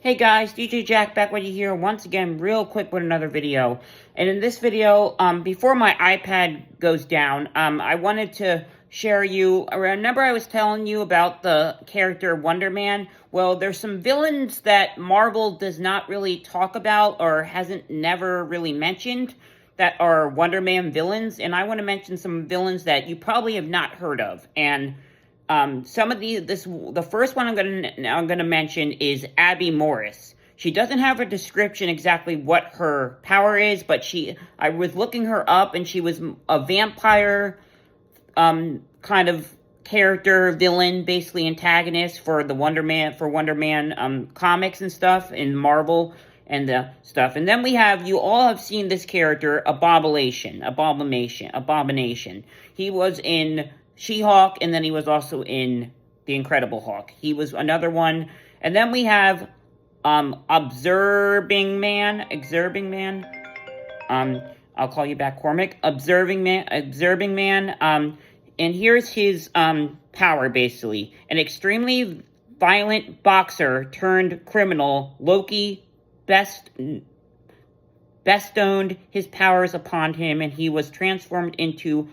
Hey guys, DJ Jack back with you here once again real quick with another video. And in this video, before my iPad goes down, I wanted to share you, remember I was telling you about the character Wonder Man? Well, there's some villains that Marvel does not really talk about or hasn't never really mentioned that are Wonder Man villains, and I want to mention some villains that you probably have not heard of. And some of the first one I'm gonna mention is Abby Morris. She doesn't have a description exactly what her power is, but I was looking her up, and she was a vampire, kind of character, villain, basically antagonist for the Wonder Man comics and stuff in Marvel and the stuff. And then you all have seen this character, Abomination. He was in She-Hulk, and then he was also in The Incredible Hulk. He was another one. And then we have Observing Man. I'll call you back, Cormac. Observing Man. And here's his power, basically. An extremely violent boxer turned criminal, Loki bestowed his powers upon him, and he was transformed into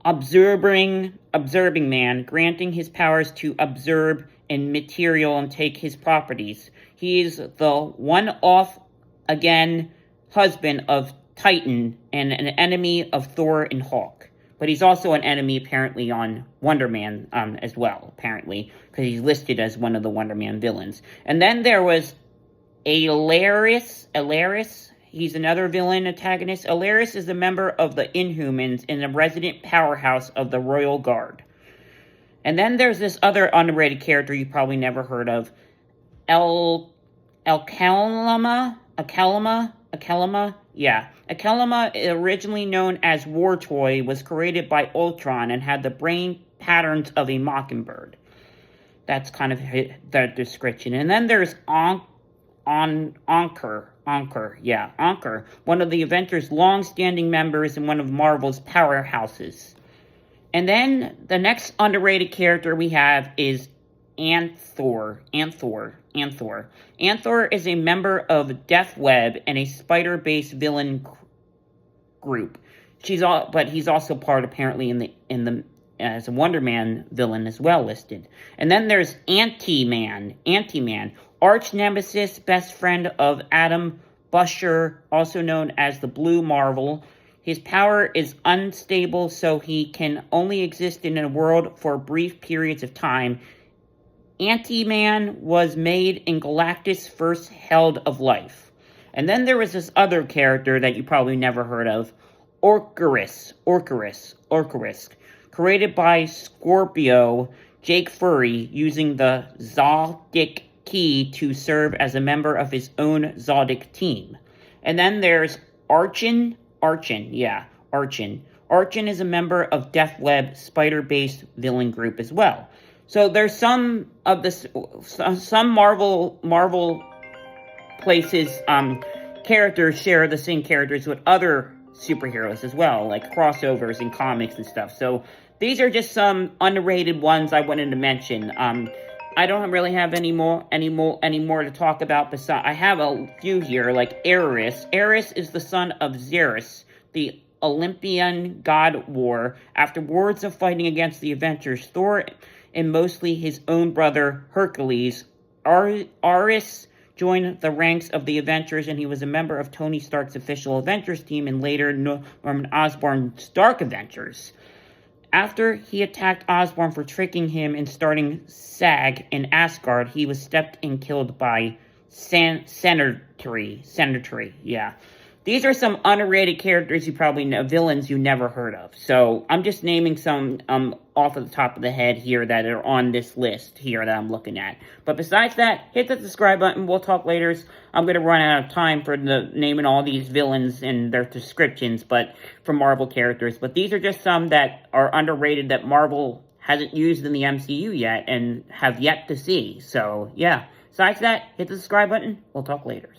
observing man, granting his powers to observe in material and take his properties. He is the one-off again husband of Titan and an enemy of Thor and Hulk. But he's also an enemy, apparently, on Wonder Man as well, apparently, because he's listed as one of the Wonder Man villains. And then there was Alaris. He's another villain antagonist. Alaris is a member of the Inhumans and a resident powerhouse of the Royal Guard. And then there's this other underrated character you probably never heard of, Akelma? Yeah. Akelma, originally known as War Toy, was created by Ultron and had the brain patterns of a mockingbird. That's kind of the description. And then there's Anchor, one of the Avengers' long-standing members and one of Marvel's powerhouses. And then the next underrated character we have is Anthor. Anthor is a member of Death Web and a spider-based villain group. But he's also part, apparently, as a Wonder Man villain as well listed. And then there's Anti-Man, arch nemesis, best friend of Adam Busher, also known as the Blue Marvel. His power is unstable, so he can only exist in a world for brief periods of time. Anti-Man was made in Galactus' first Held of Life. And then there was this other character that you probably never heard of, Orcarus. Created by Scorpio Jake Fury, using the Zodic Key to serve as a member of his own Zodic team. And then there's Archon. Archon is a member of Death Web spider-based villain group as well. So there's some Marvel places characters share the same characters with other superheroes as well, like crossovers in comics and stuff. So these are just some underrated ones I wanted to mention. I don't really have any more to talk about. Besides, I have a few here, like Ares. Ares is the son of Zeus, the Olympian god war. After wars of fighting against the Avengers, Thor and mostly his own brother Hercules, Ares joined the ranks of the Avengers, and he was a member of Tony Stark's official Avengers team and later Norman Osborn's Stark Avengers. After he attacked Osborn for tricking him and starting SAG in Asgard, he was stepped and killed by Senator. Yeah. These are some underrated characters you probably know, villains you never heard of. So I'm just naming some off of the top of the head here that are on this list here that I'm looking at. But besides that, hit the subscribe button. We'll talk later. I'm going to run out of time for naming all these villains and their descriptions, but for Marvel characters. But these are just some that are underrated that Marvel hasn't used in the MCU yet and have yet to see. So yeah. Besides that, hit the subscribe button. We'll talk later.